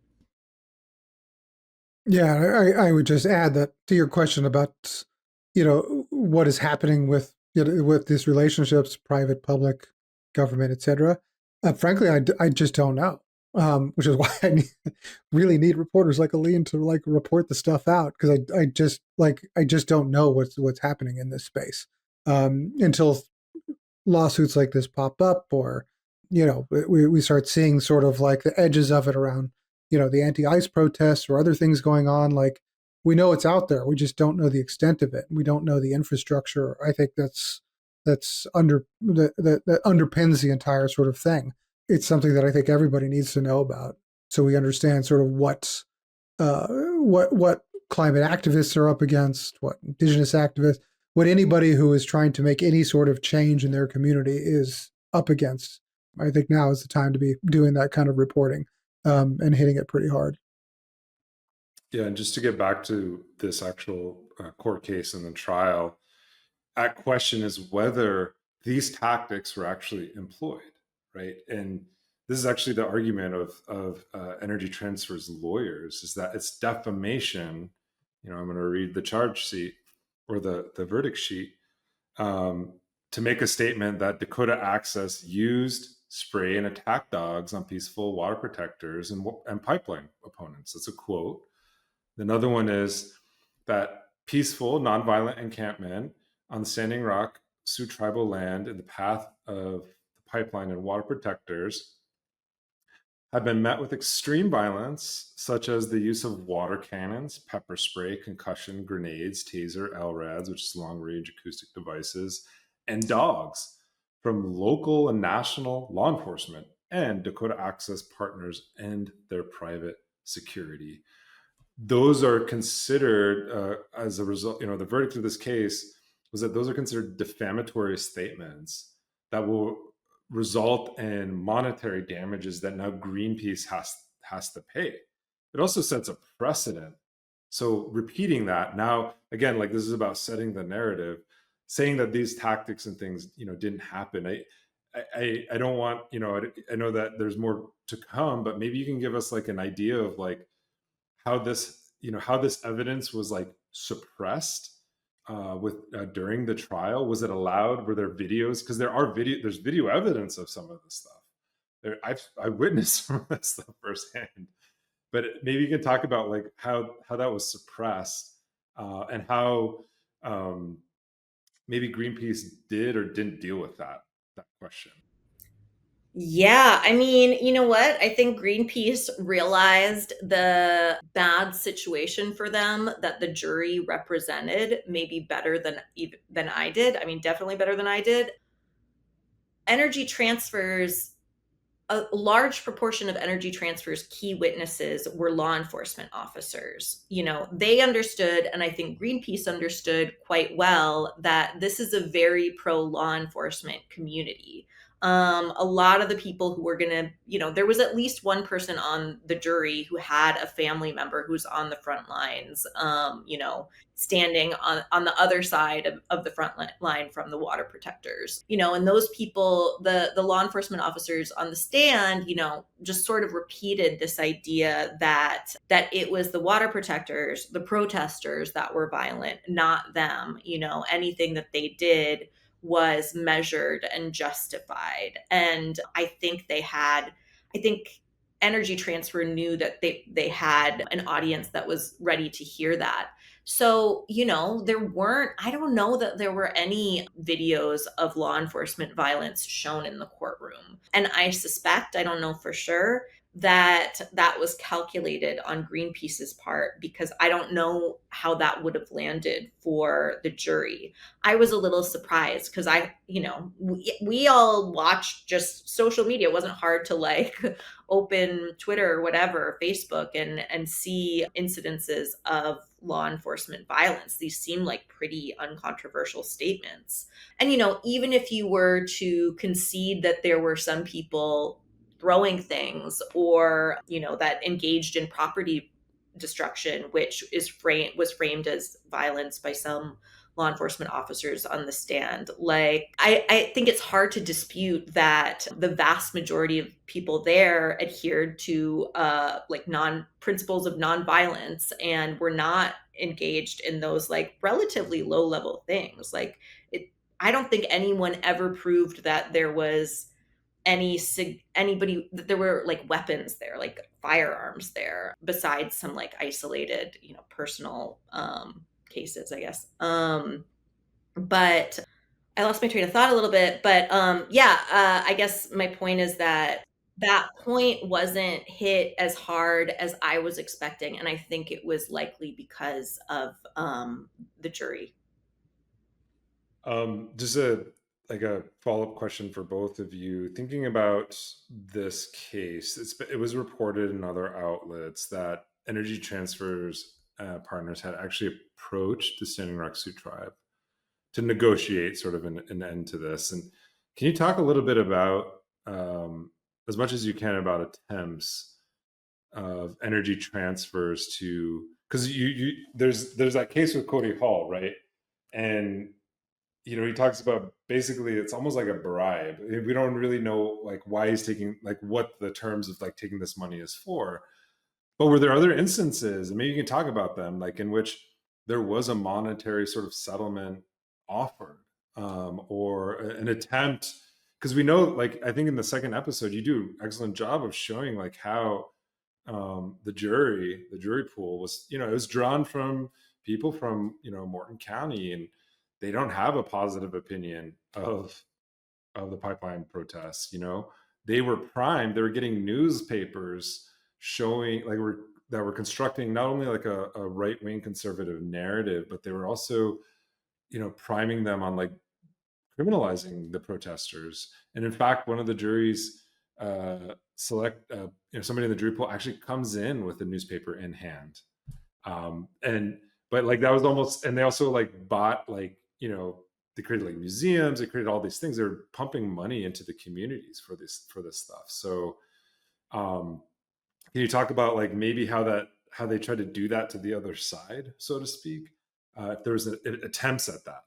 Yeah, I would just add that to your question about, what is happening with with these relationships, private, public, government, etc. Frankly, I just don't know, which is why really need reporters like Alleen to like report the stuff out, because I just don't know what's happening in this space until lawsuits like this pop up, or we start seeing sort of like the edges of it around the anti-ICE protests or other things going on. Like, we know it's out there, we just don't know the extent of it. We don't know the infrastructure. I think that underpins the entire sort of thing. It's something that I think everybody needs to know about, so we understand sort of what climate activists are up against, what Indigenous activists, what anybody who is trying to make any sort of change in their community is up against. I think now is the time to be doing that kind of reporting and hitting it pretty hard. Yeah, and just to get back to this actual court case and the trial, that question is whether these tactics were actually employed, right? And this is actually the argument of Energy Transfer's lawyers, is that it's defamation. I'm going to read the charge sheet or the verdict sheet, to make a statement that Dakota Access used spray and attack dogs on peaceful water protectors and pipeline opponents. That's a quote. Another one is that peaceful, nonviolent encampment on Standing Rock Sioux tribal land in the path of the pipeline and water protectors have been met with extreme violence, such as the use of water cannons, pepper spray, concussion grenades, taser, LRADs, which is long-range acoustic devices, and dogs from local and national law enforcement and Dakota Access partners and their private security. Those are considered, as a result, the verdict of this case was that those are considered defamatory statements that will result in monetary damages that now Greenpeace has to pay. It also sets a precedent. So repeating that now, again, like, this is about setting the narrative, saying that these tactics and things, didn't happen. I don't want, I know that there's more to come, but maybe you can give us like an idea of like how this evidence was like suppressed during the trial. Was it allowed? Were there videos? Because there's video evidence of some of this stuff. I witnessed some of that stuff firsthand. But maybe you can talk about like how that was suppressed, and how maybe Greenpeace did or didn't deal with that question. Yeah, I mean, you know what? I think Greenpeace realized the bad situation for them that the jury represented maybe better than I did. I mean, definitely better than I did. Energy Transfer's a large proportion of Energy Transfer's key witnesses were law enforcement officers. They understood, and I think Greenpeace understood quite well, that this is a very pro law enforcement community. A lot of the people who were going to, there was at least one person on the jury who had a family member who's on the front lines, standing on the other side of the front line from the water protectors, and those people, the law enforcement officers on the stand, just sort of repeated this idea that it was the water protectors, the protesters that were violent, not them. Anything that they did was measured and justified. And I think Energy Transfer knew that they had an audience that was ready to hear that. So, I don't know that there were any videos of law enforcement violence shown in the courtroom. And I suspect, I don't know for sure, that was calculated on Greenpeace's part, because I don't know how that would have landed for the jury. I was a little surprised because we all watched just social media. It wasn't hard to like open Twitter or whatever, Facebook, and see incidences of law enforcement violence. These seem like pretty uncontroversial statements. And, even if you were to concede that there were some people throwing things or, that engaged in property destruction, which was framed as violence by some law enforcement officers on the stand. Like, I think it's hard to dispute that the vast majority of people there adhered to principles of nonviolence and were not engaged in those like relatively low level things. Like, I don't think anyone ever proved that there was anybody, that there were like weapons there, like firearms there, besides some like isolated, personal cases, I guess. But I lost my train of thought a little bit. But I guess my point is that that point wasn't hit as hard as I was expecting, and I think it was likely because of the jury. Just a follow-up question for both of you. Thinking about this case, it was reported in other outlets that Energy Transfer's partners had actually approached the Standing Rock Sioux tribe to negotiate sort of an end to this. And can you talk a little bit about, as much as you can, about attempts of Energy Transfers to, because there's that case with Cody Hall, right? And he talks about basically it's almost like a bribe. We don't really know like why he's taking, like what the terms of like taking this money is for. But were there other instances, and maybe you can talk about them, like in which there was a monetary sort of settlement offered, or an attempt? Because we know, like I think in the second episode, you do an excellent job of showing like how the jury pool was, it was drawn from people from Morton County, and they don't have a positive opinion of the pipeline protests. They were primed. They were getting newspapers showing like that were constructing not only like a right-wing conservative narrative, but they were also priming them on like criminalizing the protesters. And in fact, one of the jury's somebody in the jury pool actually comes in with a newspaper in hand. But like that was almost, and they also like bought like, they created like museums, they created all these things. They were pumping money into the communities for this stuff. So can you talk about like maybe how they tried to do that to the other side, so to speak? If there was attempts at that.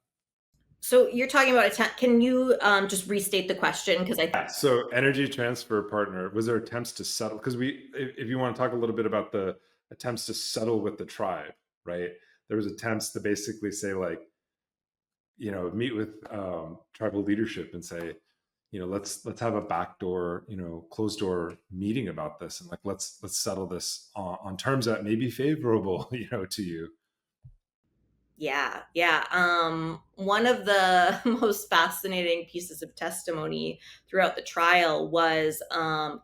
So you're talking about can you just restate the question? Because so Energy Transfer partner, was there attempts to settle? Because if you want to talk a little bit about the attempts to settle with the tribe, right? There was attempts to basically say like, meet with tribal leadership and say, let's have a backdoor, closed door meeting about this, and like let's settle this on terms that may be favorable, to you. Yeah. One of the most fascinating pieces of testimony throughout the trial was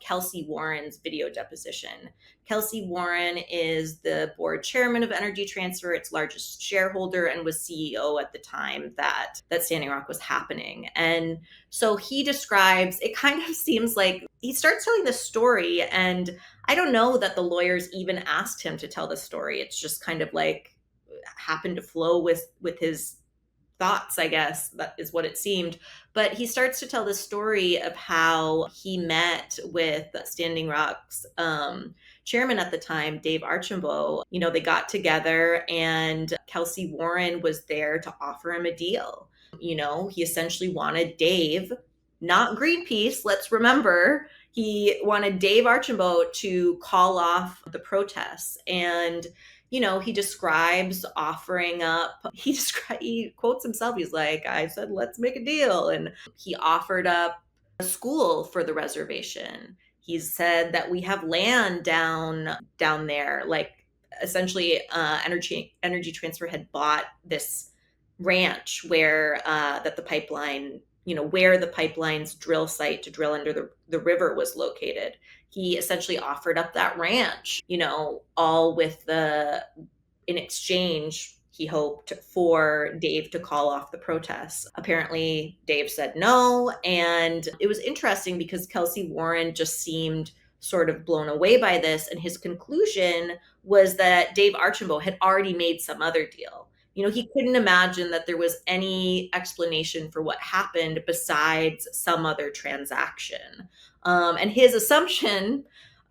Kelsey Warren's video deposition. Kelsey Warren is the board chairman of Energy Transfer, its largest shareholder, and was CEO at the time that Standing Rock was happening. And so he describes, it kind of seems like he starts telling the story, and I don't know that the lawyers even asked him to tell the story. It's just kind of like happened to flow with his thoughts, I guess. That is what it seemed. But he starts to tell the story of how he met with Standing Rock's chairman at the time, Dave Archambault. They got together, and Kelsey Warren was there to offer him a deal. He essentially wanted Dave, not Greenpeace, let's remember. He wanted Dave Archambault to call off the protests. And he describes offering up, he quotes himself. He's like, I said, let's make a deal. And he offered up a school for the reservation. He said that we have land down there. Like essentially Energy Transfer had bought this ranch where that the pipeline, where the pipeline's drill site to drill under the river was located. He essentially offered up that ranch, all with in exchange, he hoped for Dave to call off the protests. Apparently, Dave said no. And it was interesting because Kelsey Warren just seemed sort of blown away by this. And his conclusion was that Dave Archambault had already made some other deal. He couldn't imagine that there was any explanation for what happened besides some other transaction. And his assumption,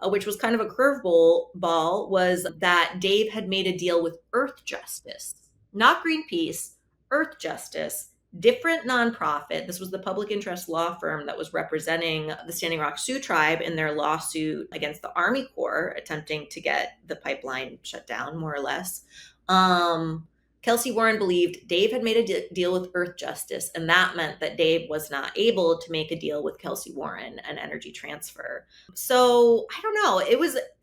which was kind of a curveball, was that Dave had made a deal with Earth Justice, not Greenpeace, Earth Justice, different nonprofit. This was the public interest law firm that was representing the Standing Rock Sioux tribe in their lawsuit against the Army Corps, attempting to get the pipeline shut down, more or less. Kelsey Warren believed Dave had made a deal with Earth Justice, and that meant that Dave was not able to make a deal with Kelsey Warren and Energy Transfer. So I don't know.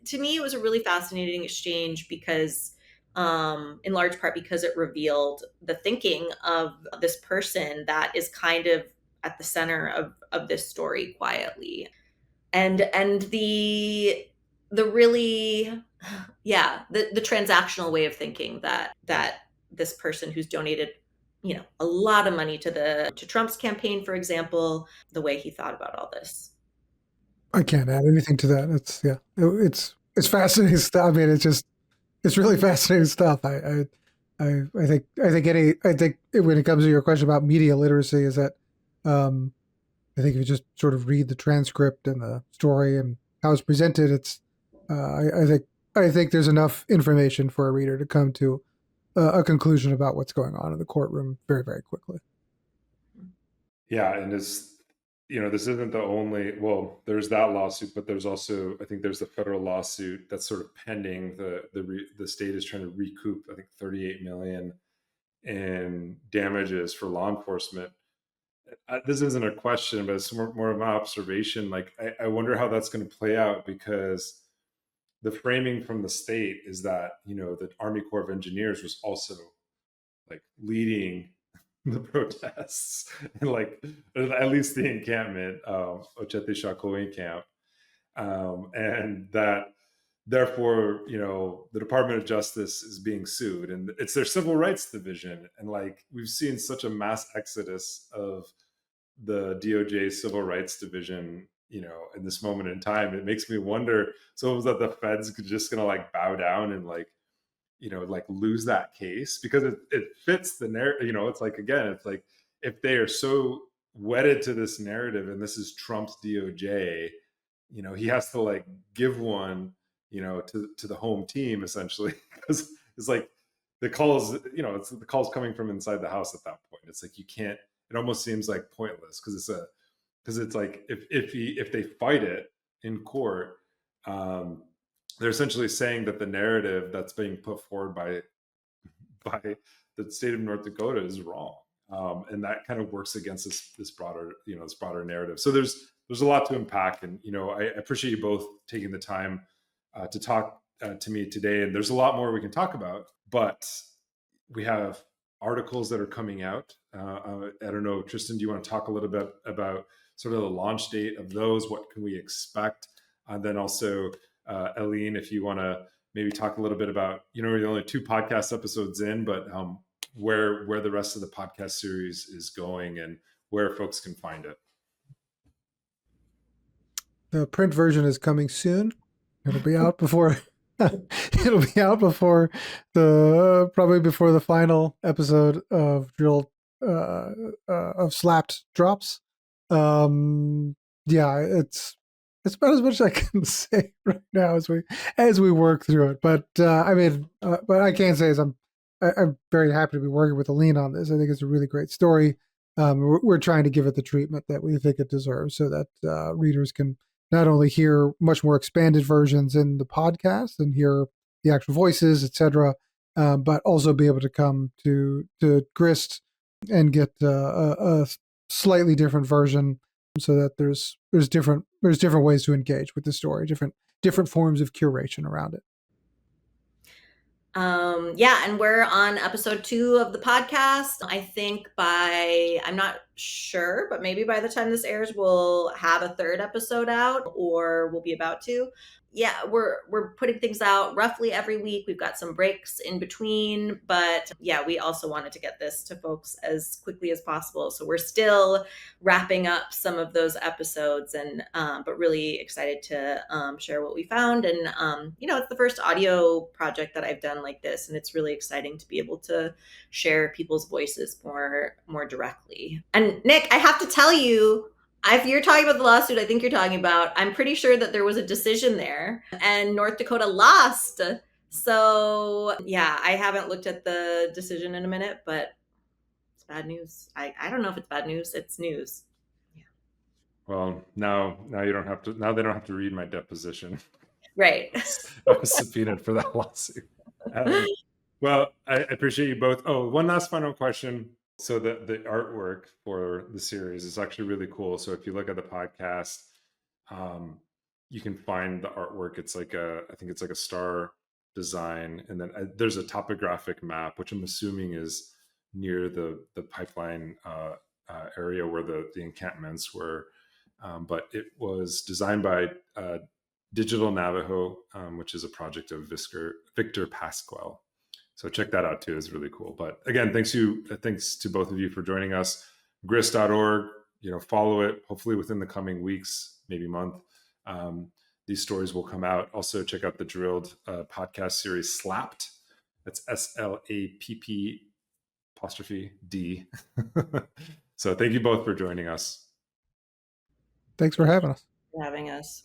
To me, it was a really fascinating exchange because, in large part because it revealed the thinking of this person that is kind of at the center of this story quietly. And the really, the transactional way of thinking that this person who's donated, a lot of money to Trump's campaign, for example, the way he thought about all this. I can't add anything to that. It's fascinating stuff. I mean, it's really fascinating stuff. I think when it comes to your question about media literacy, is that I think if you just sort of read the transcript and the story and how it's presented, it's I think there's enough information for a reader to come to a conclusion about what's going on in the courtroom very, very quickly. Yeah, and this isn't the only. Well, there's that lawsuit, but there's also, I think there's the federal lawsuit that's sort of pending. The state is trying to recoup, I think, $38 million in damages for law enforcement. This isn't a question, but it's more of an observation. Like, I wonder how that's going to play out, because the framing from the state is that, the Army Corps of Engineers was also like leading the protests and like at least the encampment, Ochete Shakoi camp. And that therefore, the Department of Justice is being sued, and it's their civil rights division. And like, we've seen such a mass exodus of the DOJ civil rights division, in this moment in time. It makes me wonder, so was that the feds just gonna like bow down and like, like lose that case? Because it fits the narrative. It's like, again, it's like, if they are so wedded to this narrative and this is Trump's DOJ, he has to like give one, to the home team, essentially, because it's like the calls, it's the calls coming from inside the house at that point. It's like, you can't, it almost seems like pointless, because it's like, if they fight it in court, they're essentially saying that the narrative that's being put forward by the state of North Dakota is wrong, and that kind of works against this broader narrative. So there's a lot to unpack, and I appreciate you both taking the time to talk to me today. And there's a lot more we can talk about, but we have articles that are coming out. I don't know, Tristan, do you want to talk a little bit about sort of the launch date of those? What can we expect? And then also, Alleen, if you want to maybe talk a little bit about, we're only 2 podcast episodes in, but where the rest of the podcast series is going and where folks can find it. The print version is coming soon. It'll be out before it'll be out before probably before the final episode of Drilled of SLAPP'd drops. It's about as much as I can say right now as we work through it. But but I can say is I'm very happy to be working with Alleen on this. I think it's a really great story. We're trying to give it the treatment that we think it deserves, so that readers can not only hear much more expanded versions in the podcast and hear the actual voices, etc., but also be able to come to Grist and get a slightly different version, so that there's different ways to engage with the story, different forms of curation around it. And we're on episode 2 of the podcast. I think I'm not sure, but maybe by the time this airs, we'll have a 3rd episode out, or we'll be about to. Yeah, we're putting things out roughly every week. We've got some breaks in between, but yeah, we also wanted to get this to folks as quickly as possible. So we're still wrapping up some of those episodes, and but really excited to share what we found. And it's the first audio project that I've done like this, and it's really exciting to be able to share people's voices more directly. And Nick, I have to tell you, if you're talking about the lawsuit I think you're talking about, I'm pretty sure that there was a decision there and North Dakota lost. So yeah, I haven't looked at the decision in a minute, but it's bad news. I don't know if it's bad news. It's news. Yeah. Well, now you don't have to. Now they don't have to read my deposition. Right. I was subpoenaed for that lawsuit. Well, I appreciate you both. Oh, one last final question. So the artwork for the series is actually really cool. So if you look at the podcast, you can find the artwork. It's like I think it's like a star design, and then there's a topographic map, which I'm assuming is near the pipeline area where the encampments were. But it was designed by Digital Navajo, which is a project of Victor Pasquale. So check that out too. It's really cool. But again, thanks to both of you for joining us. Grist.org, follow it. Hopefully within the coming weeks, maybe month, these stories will come out. Also check out the Drilled podcast series SLAPP'd. That's SLAPP apostrophe D. So thank you both for joining us. Thanks for having us. For having us.